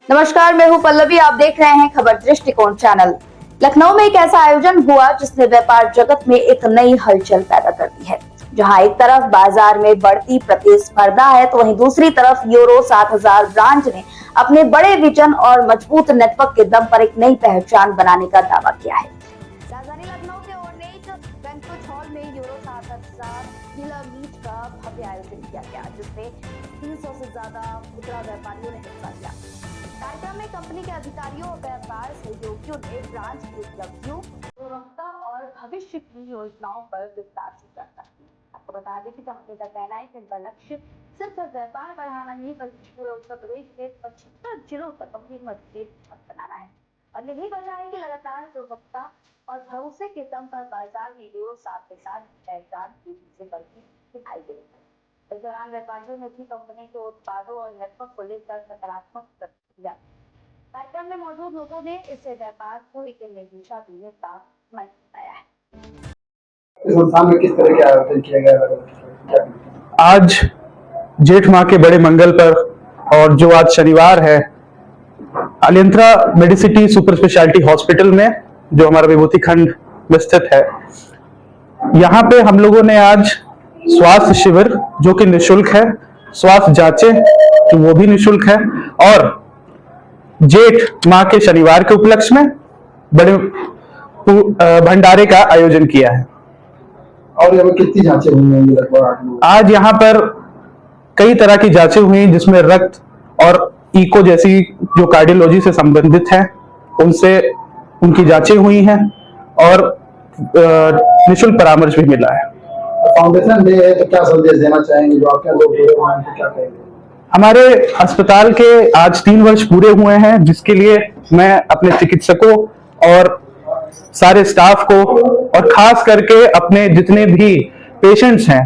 नमस्कार, मैं हूं पल्लवी। आप देख रहे हैं खबर दृष्टिकोण चैनल। लखनऊ में एक ऐसा आयोजन हुआ जिसने व्यापार जगत में एक नई हलचल पैदा कर दी है। जहां एक तरफ बाजार में बढ़ती प्रतिस्पर्धा है, तो वहीं दूसरी तरफ यूरो 7000 ब्रांच ने अपने बड़े विजन और मजबूत नेटवर्क के दम पर एक नई पहचान बनाने का दावा किया है। राजधानी लखनऊ के ऑर्नेट बैंक्वेट हॉल में यूरो 7000 किला मीट का भव्य आयोजन किया गया, जिसमें 300 से ज्यादा खुदरा व्यापारियों ने हिस्सा लिया। कार्यक्रम में कंपनी के अधिकारियों और व्यापार सहयोगियों ने ब्रांच की उपलब्धियों, गुणवत्ता और भविष्य की योजनाओं पर विस्तार से चर्चा की। आपको बता दें कि कंपनी का कहना है कि इनका लक्ष्य सिर्फ व्यापार बढ़ाना नहीं, बल्कि पूरे उत्तर प्रदेश के 75 जिलों तक अपनी मजबूत छत बनाना है। और यही वजह है कि लगातार गुणवत्ता और भरोसे के दम पर बाजार में यूरो 7 के साथ पहचान तेजी से बढ़ती दिखाई दे रही है। इस दौरान व्यापारियों ने भी कंपनी के उत्पादों और नेटवर्क को लेकर सकारात्मक प्रतिक्रिया। कार्यक्रम में मौजूद लोगों ने इसे व्यापार को एक नई दिशा देने का मन बनाया है। इस संस्थान में किस तरह के आयोजन किया गया? आज जेठ माह के बड़े मंगल पर और जो आज शनिवार है, अलियंत्रा मेडिसिटी सुपर स्पेशलिटी हॉस्पिटल में, जो हमारा विभूति खंड में स्थित है, यहाँ पे हम लोगों ने आज स्वास्थ्य शिविर जो कि निःशुल्क है, स्वास्थ्य जांचें तो वो भी निःशुल्क है, और जेठ माह के शनिवार के उपलक्ष्य में बड़े भंडारे का आयोजन किया है। और यहाँ कितनी जांचें हुई होंगी? लगभग आज यहाँ पर कई तरह की जांचें हुई, जिसमें रक्त और इको जैसी जो कार्डियोलॉजी से संबंधित है उनसे उनकी जांचें हुई हैं, और निःशुल्क परामर्श भी मिला है। फाउंडेशन डे है तो क्या संदेश देना चाहेंगे जो आपके लोग क्या कहेंगे? हमारे अस्पताल के आज 3 वर्ष पूरे हुए हैं, जिसके लिए मैं अपने चिकित्सकों और सारे स्टाफ को और खास करके अपने जितने भी पेशेंट्स हैं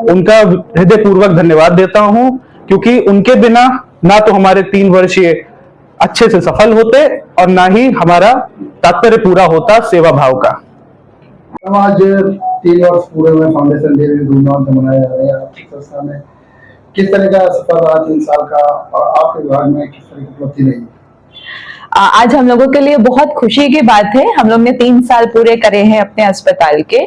उनका हृदयपूर्वक धन्यवाद देता हूं, क्योंकि उनके बिना ना तो हमारे 3 वर्ष ये अच्छे से सफल होते और ना ही हमारा तात्पर्य पूरा होता सेवा भाव का। आज 3 वर्ष पूरे हुए, फाउंडेशन डे भी धूमधाम से मनाया जा रहा है आपकी संस्था में। किस तरह का सफर रहा 3 साल का, और आपके विभाग में किस तरह की उपलब्धि रही? आज हम लोगों के लिए बहुत खुशी की बात है। हम लोग ने 3 साल पूरे करे हैं अपने अस्पताल के,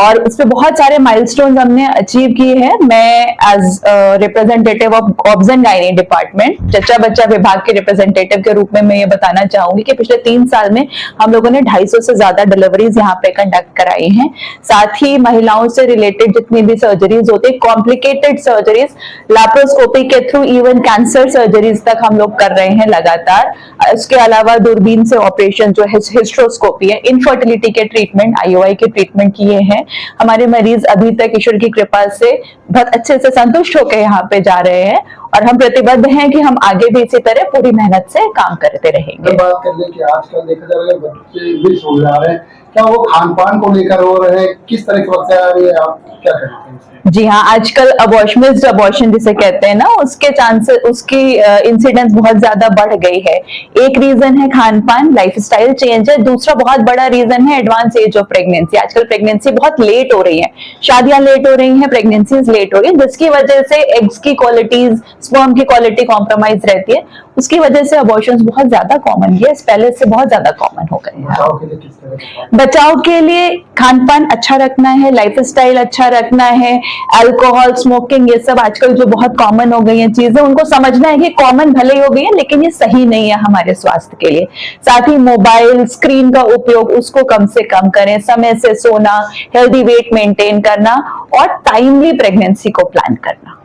और उसमें बहुत सारे माइलस्टोन्स हमने अचीव किए हैं। मैं as representative of obs and gynae department, जच्चा बच्चा विभाग के रिप्रेजेंटेटिव के रूप में मैं ये बताना चाहूंगी कि पिछले 3 साल में हम लोगों ने 250 से ज्यादा डिलीवरीज यहाँ पे कंडक्ट कराई हैं। साथ ही महिलाओं से रिलेटेड जितनी भी सर्जरीज होती है, कॉम्प्लिकेटेड सर्जरीज, लैप्रोस्कोपी के थ्रू इवन कैंसर सर्जरीज तक हम लोग कर रहे हैं लगातार। इसके अलावा दूरबीन से ऑपरेशन जो हिस्ट्रोस्कोपी है, इनफर्टिलिटी के ट्रीटमेंट, IUI के ट्रीटमेंट किए हैं। हमारे मरीज अभी तक ईश्वर की कृपा से बहुत अच्छे से संतुष्ट होकर यहाँ पे जा रहे हैं, और हम प्रतिबद्ध हैं कि हम आगे भी इसी तरह पूरी मेहनत से काम करते रहेंगे। बात कर ले कि आजकल देखा जा रहा है बच्चे भी सो जा रहे हैं, क्या वो खान पान को लेकर हो रहे हैं? किस तरह की समस्या आ रही है, आप क्या कहते हैं? जी हाँ, आजकल अबॉर्शन जिसे कहते हैं ना, उसके चांसेस, उसकी इंसिडेंस बहुत ज्यादा बढ़ गई है। एक रीजन है खान पान, लाइफस्टाइल चेंज है। दूसरा बहुत बड़ा रीजन है एडवांस एज ऑफ प्रेगनेंसी। आजकल प्रेगनेंसी बहुत लेट हो रही है, शादियां लेट हो रही हैं, प्रेगनेंसीज लेट हो रही है, जिसकी वजह से एग्स की क्वालिटीज, स्पर्म की क्वालिटी कॉम्प्रोमाइज रहती है। उसकी वजह से अबॉर्शंस बहुत ज्यादा कॉमन है, पहले से बहुत ज्यादा कॉमन हो गए हैं। बचाव के लिए खान पान अच्छा रखना है, लाइफस्टाइल अच्छा रखना है, अल्कोहल, स्मोकिंग, ये सब आजकल जो बहुत कॉमन हो गई हैं चीजें, उनको समझना है कि कॉमन भले ही हो गई है लेकिन ये सही नहीं है हमारे स्वास्थ्य के लिए। साथ ही मोबाइल स्क्रीन का उपयोग उसको कम से कम करें, समय से सोना, हेल्दी वेट मेंटेन करना, और टाइमली प्रेगनेंसी को प्लान करना।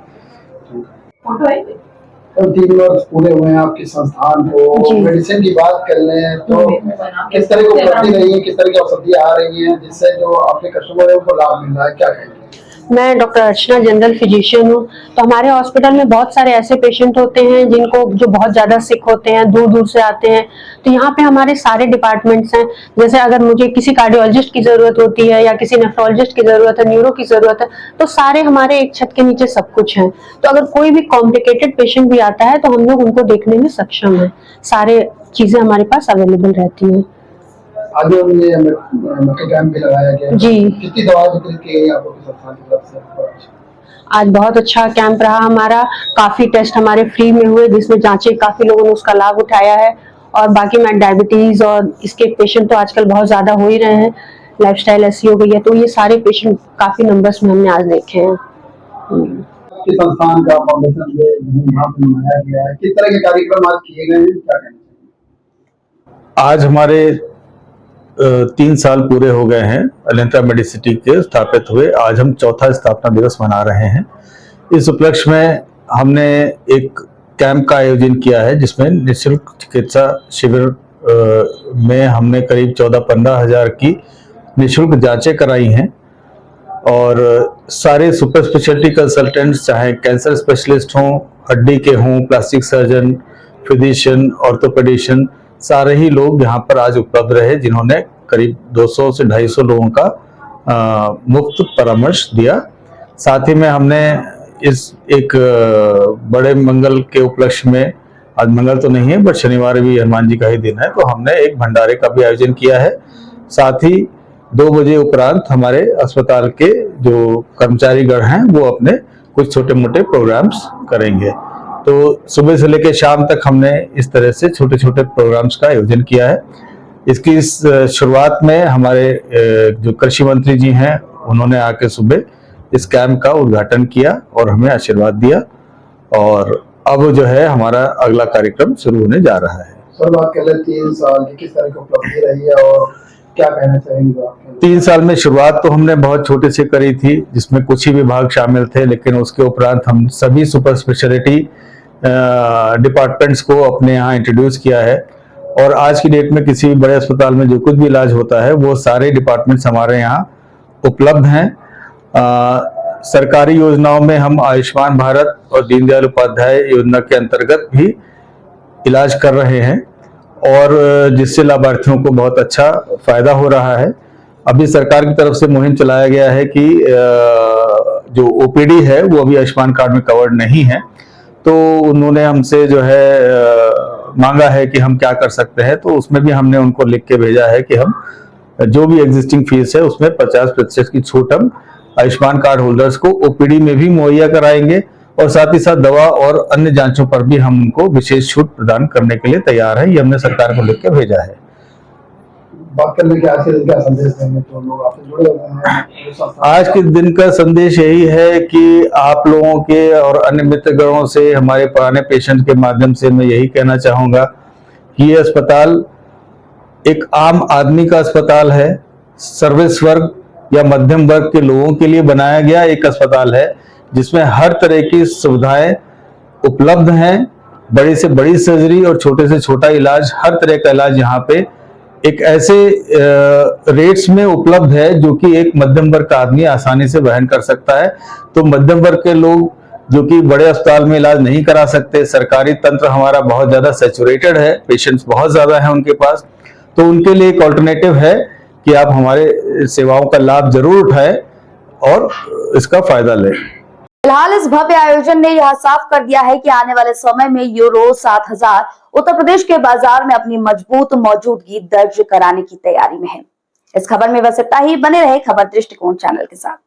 3 वर्ष पूरे हुए हैं आपके संस्थान को। मेडिसिन की बात कर लें तो किस तरह की उपलब्धि रही है, किस तरह की औषधियां आ रही हैं जिससे जो आपके कस्टमर है उनको लाभ मिल रहा है, क्या कहेंगे? मैं डॉक्टर अर्चना जनरल फिजिशियन हूँ। तो हमारे हॉस्पिटल में बहुत सारे ऐसे पेशेंट होते हैं जिनको जो बहुत ज़्यादा सिक होते हैं, दूर दूर से आते हैं। तो यहाँ पे हमारे सारे डिपार्टमेंट्स हैं। जैसे अगर मुझे किसी कार्डियोलॉजिस्ट की ज़रूरत होती है, या किसी नेफ्रोलॉजिस्ट की ज़रूरत है, न्यूरो की ज़रूरत है, तो सारे हमारे एक छत के नीचे सब कुछ है। तो अगर कोई भी कॉम्प्लिकेटेड पेशेंट भी आता है तो हम लोग उनको देखने में सक्षम है। सारे चीज़ें हमारे पास अवेलेबल रहती हैं। आज ये कैंप भी लगाया गया। जी। कितनी दवाएं वितरित की गई आपको संस्थान की तरफ से? आज बहुत अच्छा कैंप रहा हमारा। काफी टेस्ट हमारे फ्री में हुए, जिसमें जांचें काफी लोगों ने उसका लाभ उठाया है। और बाकी मैं डायबिटीज और इसके पेशेंट तो आजकल बहुत ज्यादा हो ही रहे हैं, लाइफस्टाइल ऐसी हो गई है, तो ये सारे पेशेंट काफी नंबर्स में हमने आज देखे हैं। आपके संस्थान का फाउंडेशन डे धूमधाम से मनाया गया है, किस तरह के कार्यक्रम आज किए गए हैं, क्या कहना चाहिए? आज हमारे 3 साल पूरे हो गए हैं अलियंत्रा मेडिसिटी के स्थापित हुए। आज हम चौथा स्थापना दिवस मना रहे हैं। इस उपलक्ष्य में हमने एक कैंप का आयोजन किया है, जिसमें निःशुल्क चिकित्सा शिविर में हमने करीब 14-15 हजार की निःशुल्क जांचें कराई हैं। और सारे सुपर स्पेशलिटी कंसल्टेंट्स, चाहे कैंसर स्पेशलिस्ट हों, हड्डी के हों, प्लास्टिक सर्जन, फिजिशियन, ऑर्थोपेडिशियन, सारे ही लोग यहाँ पर आज उपलब्ध रहे, जिन्होंने करीब 200 से 250 लोगों का मुफ्त परामर्श दिया। साथ ही में हमने इस एक बड़े मंगल के उपलक्ष्य में, आज मंगल तो नहीं है बट शनिवार भी हनुमान जी का ही दिन है, तो हमने एक भंडारे का भी आयोजन किया है। साथ ही 2 बजे उपरांत हमारे अस्पताल के जो कर्मचारीगण हैं वो अपने कुछ छोटे मोटे प्रोग्राम्स करेंगे। तो सुबह से लेकर शाम तक हमने इस तरह से छोटे छोटे प्रोग्राम्स का आयोजन किया है। इसकी इस शुरुआत में हमारे जो कृषि मंत्री जी हैं, उन्होंने आके सुबह इस कैंप का उद्घाटन किया और हमें आशीर्वाद दिया। और अब जो है हमारा अगला कार्यक्रम शुरू होने जा रहा है। सर, बात कर ले 3 साल की, किस तरह की उपलब्धि रही है और क्या कहना चाहेंगे आप? 3 साल में शुरुआत तो हमने बहुत छोटे से करी थी, जिसमें कुछ ही विभाग शामिल थे, लेकिन उसके उपरांत हम सभी सुपर स्पेशलिटी डिपार्टमेंट्स को अपने यहाँ इंट्रोड्यूस किया है। और आज की डेट में किसी भी बड़े अस्पताल में जो कुछ भी इलाज होता है वो सारे डिपार्टमेंट्स हमारे यहाँ उपलब्ध हैं। सरकारी योजनाओं में हम आयुष्मान भारत और दीनदयाल उपाध्याय योजना के अंतर्गत भी इलाज कर रहे हैं, और जिससे लाभार्थियों को बहुत अच्छा फायदा हो रहा है। अभी सरकार की तरफ से मुहिम चलाया गया है कि जो ओपीडी है वो अभी आयुष्मान कार्ड में कवर्ड नहीं है, तो उन्होंने हमसे जो है मांगा है कि हम क्या कर सकते हैं। तो उसमें भी हमने उनको लिख के भेजा है कि हम जो भी एग्जिस्टिंग फीस है उसमें 50% की छूट हम आयुष्मान कार्ड होल्डर्स को ओपीडी में भी मुहैया कराएंगे, और साथ ही साथ दवा और अन्य जांचों पर भी हम उनको विशेष छूट प्रदान करने के लिए तैयार है। ये हमने सरकार को लिख के भेजा है। बात करने के आज के दिन का संदेश देंगे तो लोग आपसे जुड़े हुए हैं। आज के दिन का संदेश यही है कि आप लोगों के और अन्य मित्रगणों से, हमारे पुराने पेशेंट के माध्यम से मैं यही कहना चाहूंगा कि ये अस्पताल एक आम आदमी का अस्पताल है, सर्विस वर्ग या मध्यम वर्ग के लोगों के लिए बनाया गया एक अस्पताल है, जिसमें हर तरह की सुविधाएं उपलब्ध हैं। बड़ी से बड़ी सर्जरी और छोटे से छोटा इलाज, हर तरह का इलाज यहाँ पे एक ऐसे रेट्स में उपलब्ध है जो कि एक मध्यम वर्ग का आदमी आसानी से वहन कर सकता है। तो मध्यम वर्ग के लोग जो कि बड़े अस्पताल में इलाज नहीं करा सकते, सरकारी तंत्र हमारा बहुत ज्यादा सैचुरेटेड है, पेशेंट्स बहुत ज्यादा है उनके पास, तो उनके लिए एक ऑल्टरनेटिव है कि आप हमारे सेवाओं का लाभ जरूर उठाएं और इसका फायदा लें। फिलहाल इस भव्य आयोजन ने यह साफ कर दिया है कि आने वाले समय में यूरो 7000 उत्तर प्रदेश के बाजार में अपनी मजबूत मौजूदगी दर्ज कराने की तैयारी में है। इस खबर में बस इतना ही। बने रहे खबर दृष्टिकोण चैनल के साथ।